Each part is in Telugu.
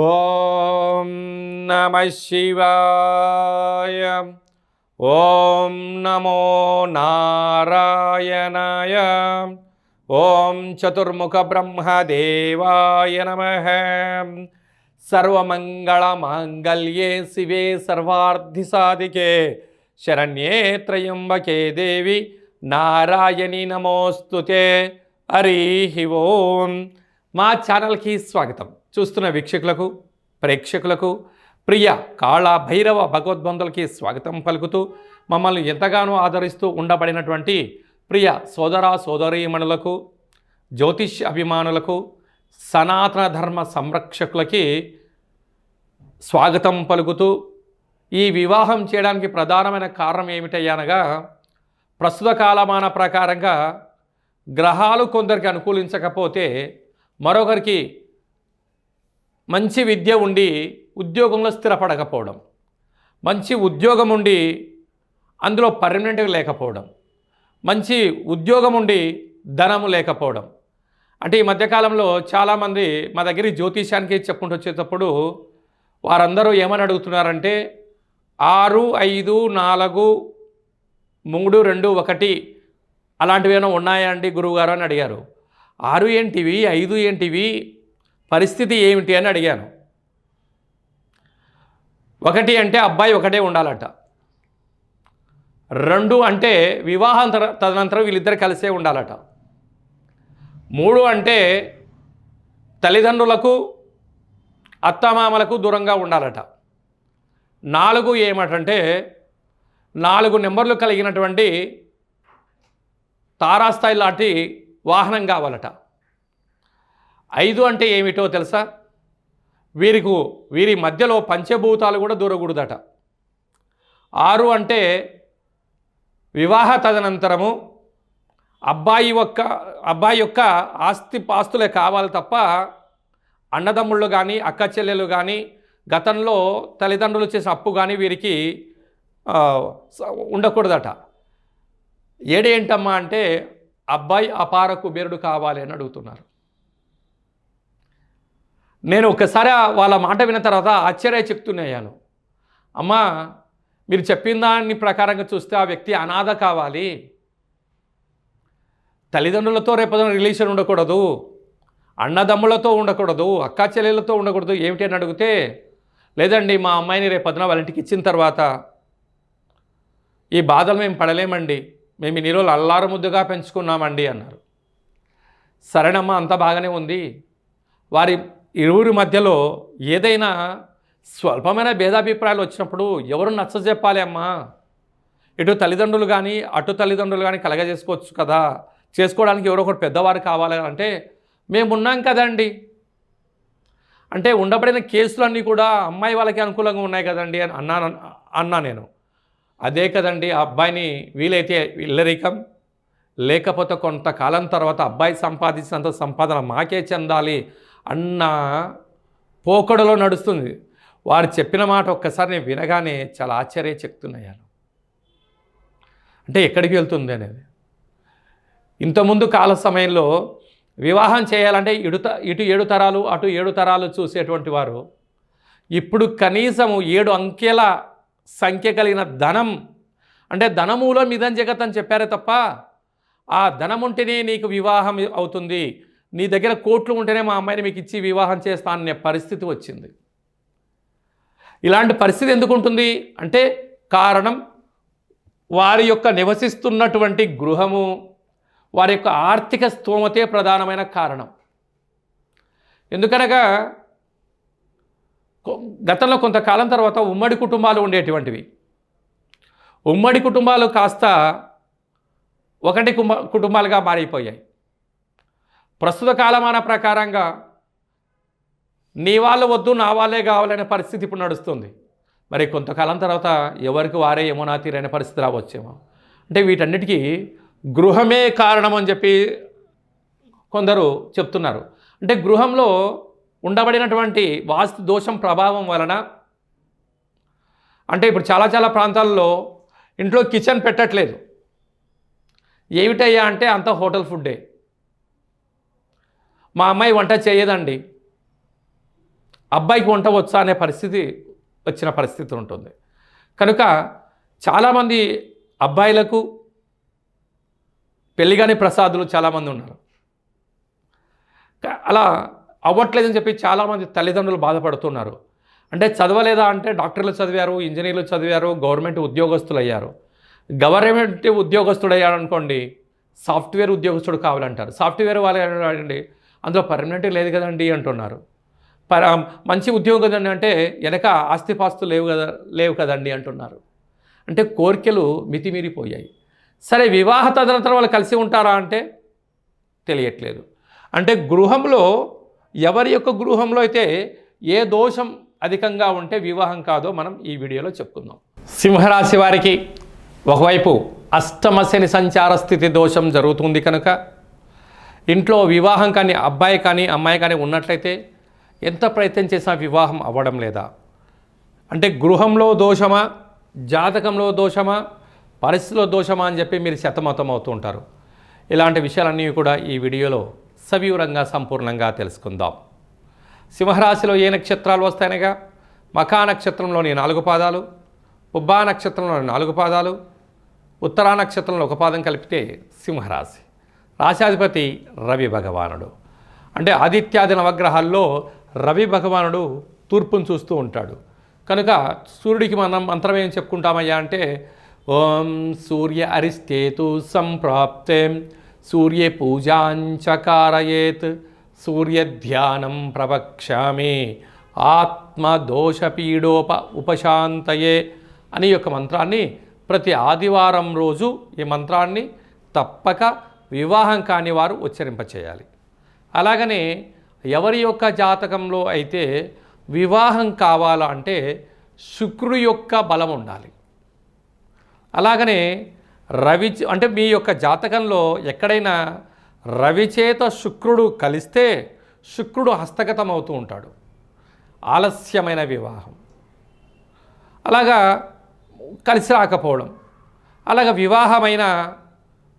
ఓం నమః శివాయ. ఓం నమో నారాయణాయ. ఓం చతుర్ముఖ బ్రహ్మదేవాయ నమః. సర్వమంగళమాంగళ్యే శివే సర్వార్థిసాధికే శరణ్యే త్రయంబకే దేవి నారాయణి నమోస్తుతే. హరి ఓం. మా ఛానల్కి స్వాగతం. చూస్తున్న వీక్షకులకు, ప్రేక్షకులకు, ప్రియ కాళ భైరవ భగవద్బంధులకి స్వాగతం పలుకుతూ, మమ్మల్ని ఎంతగానో ఆదరిస్తూ ఉండబడినటువంటి ప్రియ సోదర సోదరీమణులకు, జ్యోతిష్ అభిమానులకు, సనాతన ధర్మ సంరక్షకులకి స్వాగతం పలుకుతూ, ఈ వివాహం చేయడానికి ప్రధానమైన కారణం ఏమిటయ్యనగా, ప్రస్తుత కాలమాన ప్రకారంగా గ్రహాలు కొందరికి అనుకూలించకపోతే మరొకరికి మంచి విద్య ఉండి ఉద్యోగంలో స్థిరపడకపోవడం, మంచి ఉద్యోగం ఉండి అందులో పర్మనెంట్గా లేకపోవడం, మంచి ఉద్యోగం ఉండి ధనము లేకపోవడం. అంటే ఈ మధ్యకాలంలో చాలామంది మా దగ్గర జ్యోతిష్యానికి చెప్పుకుంటూ వచ్చేటప్పుడు వారందరూ ఏమని అడుగుతున్నారంటే 6, 5, 4, 3, 2, 1 అలాంటివి ఏమైనా ఉన్నాయా అండి గురువుగారు అని అడిగారు. 6 ఏంటివి, 5 ఏంటివి, పరిస్థితి ఏమిటి అని అడిగాను. 1 అంటే అబ్బాయి ఒకటే ఉండాలట. 2 అంటే వివాహం తదనంతరం వీళ్ళిద్దరు కలిసే ఉండాలట. 3 అంటే తల్లిదండ్రులకు అత్తమామలకు దూరంగా ఉండాలట. 4 ఏమిటంటే 4 నెంబర్లు కలిగినటువంటి తారాస్థాయి లాంటి వాహనం కావాలట. 5 అంటే ఏమిటో తెలుసా? వీరి మధ్యలో పంచభూతాలు కూడా దూరకూడదట. 6 అంటే వివాహ తదనంతరము అబ్బాయి యొక్క పాస్తులే కావాలి తప్ప అన్నదమ్ముళ్ళు కానీ అక్క చెల్లెలు కానీ గతంలో తల్లిదండ్రులు చేసిన అప్పు కానీ వీరికి ఉండకూడదట. 7 ఏంటమ్మా అంటే అబ్బాయి అపార కుబేరుడు కావాలి అని అడుగుతున్నారు. నేను ఒక్కసారి వాళ్ళ మాట విన్న తర్వాత ఆశ్చర్యచకితుడయ్యాను. అమ్మా, మీరు చెప్పిన దాని ప్రకారంగా చూస్తే ఆ వ్యక్తి అనాథ కావాలి, తల్లిదండ్రులతో రేపొద్దున రిలేషన్ ఉండకూడదు, అన్నదమ్ములతో ఉండకూడదు, అక్కా చెల్లెలతో ఉండకూడదు, ఏమిటి అని అడిగితే, లేదండి మా అమ్మాయిని రేపొద్దున వాళ్ళ ఇంటికి ఇచ్చిన తర్వాత ఈ బాధలు మేము పడలేమండి, మేము ఇన్ని రోజులు అల్లారు ముద్దుగా పెంచుకున్నామండి అన్నారు. సరేనమ్మా, అంత బాగానే ఉంది. వారి ఇరువురి మధ్యలో ఏదైనా స్వల్పమైన భేదాభిప్రాయాలు వచ్చినప్పుడు ఎవరు నచ్చజెప్పాలి అమ్మా? ఇటు తల్లిదండ్రులు కానీ అటు తల్లిదండ్రులు కానీ కలగజేసుకోవచ్చు కదా, చేసుకోవడానికి ఎవరో ఒకరు పెద్దవారు కావాలి అంటే మేమున్నాం కదండి. అంటే ఉండబడిన కేసులన్నీ కూడా అమ్మాయి వాళ్ళకి అనుకూలంగా ఉన్నాయి కదండి అని అన్నా నేను. అదే కదండి, ఆ అబ్బాయిని వీలైతే ఇల్లరికం, లేకపోతే కొంతకాలం తర్వాత అబ్బాయి సంపాదించినంత సంపాదన మాకే చెందాలి అన్న పోకడలో నడుస్తుంది. వారు చెప్పిన మాట ఒక్కసారి నేను వినగానే చాలా ఆశ్చర్యచకితుడయ్యాను. అంటే ఎక్కడికి వెళ్తుంది అనేది. ఇంతకుముందు కాల సమయంలో వివాహం చేయాలంటే ఇటు 7 తరాలు అటు 7 తరాలు చూసేటువంటి వారు ఇప్పుడు కనీసము 7 అంకెల సంఖ్య కలిగిన ధనం, అంటే ధనమూలం ఇదం జగత్ అని చెప్పారే తప్ప ఆ ధనం ఉంటేనే నీకు వివాహం అవుతుంది, నీ దగ్గర కోట్లు ఉంటేనే మా అమ్మాయిని మీకు ఇచ్చి వివాహం చేస్తాను అనే పరిస్థితి వచ్చింది. ఇలాంటి పరిస్థితి ఎందుకు ఉంటుంది అంటే కారణం వారి యొక్క నివసిస్తున్నటువంటి గృహము, వారి యొక్క ఆర్థిక స్తోమతే ప్రధానమైన కారణం. ఎందుకనగా గతంలో కొంతకాలం తర్వాత ఉమ్మడి కుటుంబాలు ఉండేటువంటివి. ఉమ్మడి కుటుంబాలు కాస్త ఒకటి కుటుంబాలుగా మారిపోయాయి. ప్రస్తుత కాలమాన ప్రకారంగా నీ వాళ్ళు వద్దు నా వాళ్ళే కావాలనే పరిస్థితి ఇప్పుడు నడుస్తుంది. మరి కొంతకాలం తర్వాత ఎవరికి వారే యమునా తీరైన పరిస్థితి రావచ్చేమో. అంటే వీటన్నిటికీ గృహమే కారణం అని చెప్పి కొందరు చెప్తున్నారు. అంటే గృహంలో ఉండబడినటువంటి వాస్తు దోషం ప్రభావం వలన, అంటే ఇప్పుడు చాలా ప్రాంతాల్లో ఇంట్లో కిచెన్ పెట్టట్లేదు. ఏమిటయ్యా అంటే అంత హోటల్ ఫుడ్డే. మా అమ్మాయి వంట చేయదండి, అబ్బాయికి వంట వచ్చా అనే పరిస్థితి వచ్చిన పరిస్థితి ఉంటుంది. కనుక చాలామంది అబ్బాయిలకు పెళ్ళిగాని ప్రసాదులు చాలామంది ఉన్నారు. అలా అవ్వట్లేదని చెప్పి చాలామంది తల్లిదండ్రులు బాధపడుతున్నారు. అంటే చదవలేదా అంటే డాక్టర్లు చదివారు, ఇంజనీర్లు చదివారు, గవర్నమెంట్ ఉద్యోగస్తులు అయ్యారు. గవర్నమెంట్ ఉద్యోగస్తుడు అయ్యారు అనుకోండి, సాఫ్ట్వేర్ ఉద్యోగస్తుడు కావాలంటారు. సాఫ్ట్వేర్ వాళ్ళండి అందులో పర్మనెంట్ లేదు కదండి అంటున్నారు. మంచి ఉద్యోగం అంటే వెనక ఆస్తిపాస్తులు లేవు కదండి అంటున్నారు. అంటే కోరికలు మితిమీరిపోయాయి. సరే, వివాహ తదనంతరం వాళ్ళు కలిసి ఉంటారా అంటే తెలియట్లేదు. అంటే గృహంలో ఎవరి యొక్క గృహంలో అయితే ఏ దోషం అధికంగా ఉంటే వివాహం కాదో మనం ఈ వీడియోలో చెప్పుకుందాం. సింహరాశి వారికి ఒకవైపు అష్టమ శని సంచార స్థితి దోషం జరుగుతుంది కనుక ఇంట్లో వివాహం కానీ అబ్బాయి కానీ అమ్మాయి కానీ ఉన్నట్లయితే ఎంత ప్రయత్నం చేసినా వివాహం అవ్వడం లేదా, అంటే గృహంలో దోషమా, జాతకంలో దోషమా, పరిస్థితిలో దోషమా అని చెప్పి మీరు సతమతం అవుతూ ఉంటారు. ఇలాంటి విషయాలన్నీ కూడా ఈ వీడియోలో సవివరంగా సంపూర్ణంగా తెలుసుకుందాం. సింహరాశిలో ఏ నక్షత్రాలు వస్తాయనగా మఖా నక్షత్రంలోని 4 పాదాలు, పుబ్బా నక్షత్రంలోని 4 పాదాలు, ఉత్తరా నక్షత్రంలో 1 పాదం కలిపితే సింహరాశి. రాశాధిపతి రవి భగవానుడు. అంటే ఆదిత్యాది నవగ్రహాల్లో రవి భగవానుడు తూర్పును చూస్తూ ఉంటాడు. కనుక సూర్యుడికి మనం మంత్రం ఏం చెప్పుకుంటామయ్యా అంటే ఓం సూర్య అరిష్టేతు సంప్రాప్తే సూర్య పూజాంచకారయేత్ సూర్య ధ్యానం ప్రవక్ష్యామి ఆత్మదోషపీడోప ఉపశాంతయే అని యొక్క మంత్రాన్ని ప్రతి ఆదివారం రోజు ఈ మంత్రాన్ని తప్పక వివాహం కాని వారు ఉచ్చరింపచేయాలి. అలాగనే ఎవరి యొక్క జాతకంలో అయితే వివాహం కావాలంటే శుక్రుడి యొక్క బలం ఉండాలి. అలాగనే రవి అంటే మీ యొక్క జాతకంలో ఎక్కడైనా రవిచేత శుక్రుడు కలిస్తే శుక్రుడు హస్తగతం అవుతూ ఉంటాడు. ఆలస్యమైన వివాహం, అలాగా కలిసి రాకపోవడం, అలాగ వివాహమైన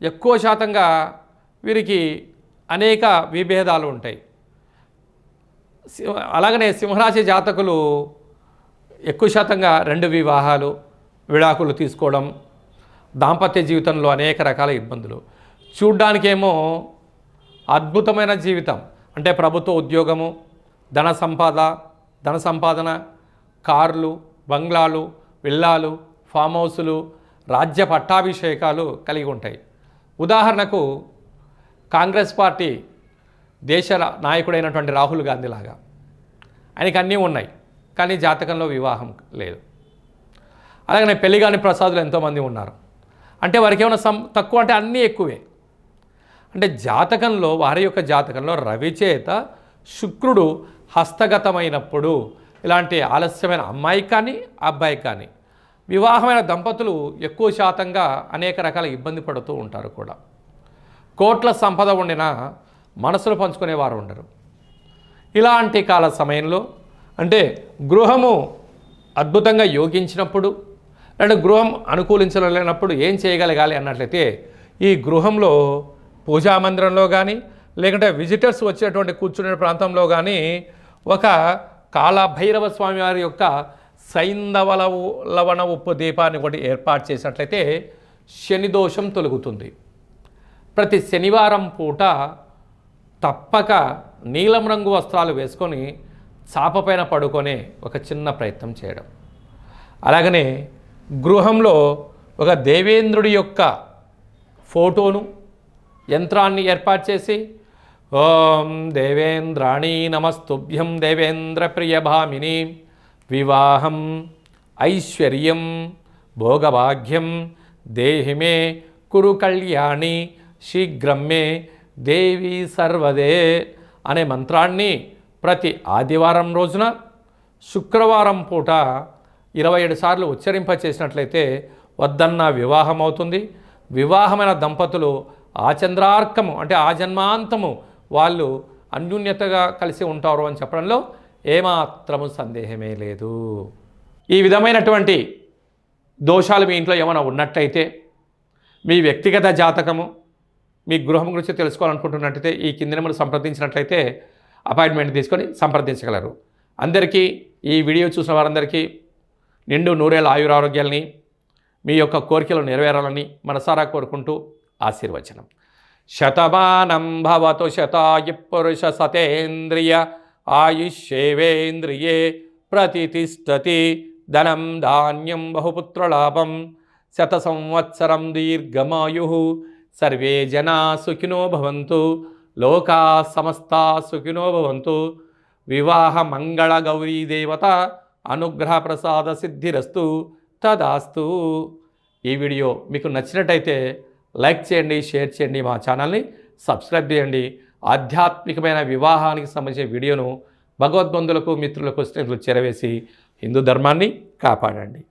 ఎక్కువ శాతంగా వీరికి అనేక విభేదాలు ఉంటాయి. అలాగనే సింహరాశి జాతకులు ఎక్కువ శాతంగా 2 వివాహాలు, విడాకులు తీసుకోవడం, దాంపత్య జీవితంలో అనేక రకాల ఇబ్బందులు. చూడ్డానికేమో అద్భుతమైన జీవితం, అంటే ప్రభుత్వ ఉద్యోగము, ధన సంపాదన, కార్లు, బంగ్లాలు, విల్లాలు, ఫామ్ హౌసులు, రాజ్య పట్టాభిషేకాలు కలిగి ఉంటాయి. ఉదాహరణకు కాంగ్రెస్ పార్టీ దేశ నాయకుడైనటువంటి రాహుల్ గాంధీ లాగా ఆయనకి అన్నీ ఉన్నాయి, కానీ జాతకంలో వివాహం లేదు. అలాగనే పెళ్లిగాని ప్రసాదులు ఎంతోమంది ఉన్నారు. అంటే వారికి ఏమైనా తక్కువ అంటే అన్నీ ఎక్కువే. అంటే జాతకంలో వారి యొక్క జాతకంలో రవిచేత శుక్రుడు హస్తగతమైనప్పుడు ఇలాంటి ఆలస్యమైన అమ్మాయి కానీ అబ్బాయి కానీ వివాహమైన దంపతులు ఎక్కువ శాతంగా అనేక రకాల ఇబ్బంది పడుతూ ఉంటారు కూడా. కోట్ల సంపద ఉండినా మనసులు పంచుకునేవారు ఉండరు. ఇలాంటి కాల సమయంలో అంటే గృహము అద్భుతంగా యోగించినప్పుడు అంటే గృహం అనుకూలించలేనప్పుడు ఏం చేయగలగాలి అన్నట్లయితే ఈ గృహంలో పూజా మందిరంలో కానీ లేకుంటే విజిటర్స్ వచ్చేటువంటి కూర్చునే ప్రాంతంలో కానీ ఒక కాళభైరవ స్వామి వారి యొక్క లవణ ఉప్పు దీపాన్ని ఒకటి ఏర్పాటు చేసినట్లయితే శని దోషం తొలగుతుంది. ప్రతి శనివారం పూట తప్పక నీలం రంగు వస్త్రాలు వేసుకొని చాపపైన పడుకొని ఒక చిన్న ప్రయత్నం చేయడం. అలాగనే గృహంలో ఒక దేవేంద్రుడి యొక్క ఫోటోను యంత్రాన్ని ఏర్పాటు చేసి ఓం దేవేంద్రాణి నమస్తుభ్యం దేవేంద్ర ప్రియభామిని వివాహం ఐశ్వర్యం భోగభాగ్యం దేహిమే కురు కళ్యాణి శీఘ్రం మే దేవి సర్వదే అనే మంత్రాన్ని ప్రతి ఆదివారం రోజున శుక్రవారం పూట 27 సార్లు ఉచ్చరింపచేసినట్లయితే వద్దన్న వివాహం అవుతుంది. వివాహమైన దంపతులు ఆచంద్రార్కము అంటే ఆ జన్మాంతము వాళ్ళు అన్యోన్యతగా కలిసి ఉంటారు అని చెప్పడంలో ఏమాత్రము సందేహమే లేదు. ఈ విధమైనటువంటి దోషాలు మీ ఇంట్లో ఏమైనా ఉన్నట్టయితే మీ వ్యక్తిగత జాతకము మీ గృహం గురించి తెలుసుకోవాలనుకుంటున్నట్టయితే ఈ కింది నెంబర్ సంప్రదించినట్లయితే అపాయింట్మెంట్ తీసుకొని సంప్రదించగలరు. అందరికీ ఈ వీడియో చూసిన వారందరికీ నిండు నూరేళ్ళ ఆయురారోగ్యాలని మీ యొక్క కోరికలు నెరవేరాలని మనసారా కోరుకుంటూ ఆశీర్వచనం. శతమానం భవతు శతాయు పురుష సతేంద్రియ ఆయుష్యేవేంద్రియే ప్రతిష్టతి. ధనం ధాన్యం బహుపుత్రలాభం శత సంవత్సరం దీర్ఘమాయు. సర్వే జనా సుఖినో భవంతు. లోకా సమస్తా సుఖినో భవంతు. వివాహ మంగళ గౌరీ దేవత అనుగ్రహ ప్రసాద సిద్ధిరస్తు తదాస్తు. ఈ వీడియో మీకు నచ్చినట్టయితే లైక్ చేయండి, షేర్ చేయండి, మా ఛానల్ని సబ్స్క్రైబ్ చేయండి. ఆధ్యాత్మికమైన వివాహానికి సంబంధించిన వీడియోను భగవద్బంధులకు, మిత్రులకు, స్నేహితులకు చేరవేసి హిందూ ధర్మాన్ని కాపాడండి.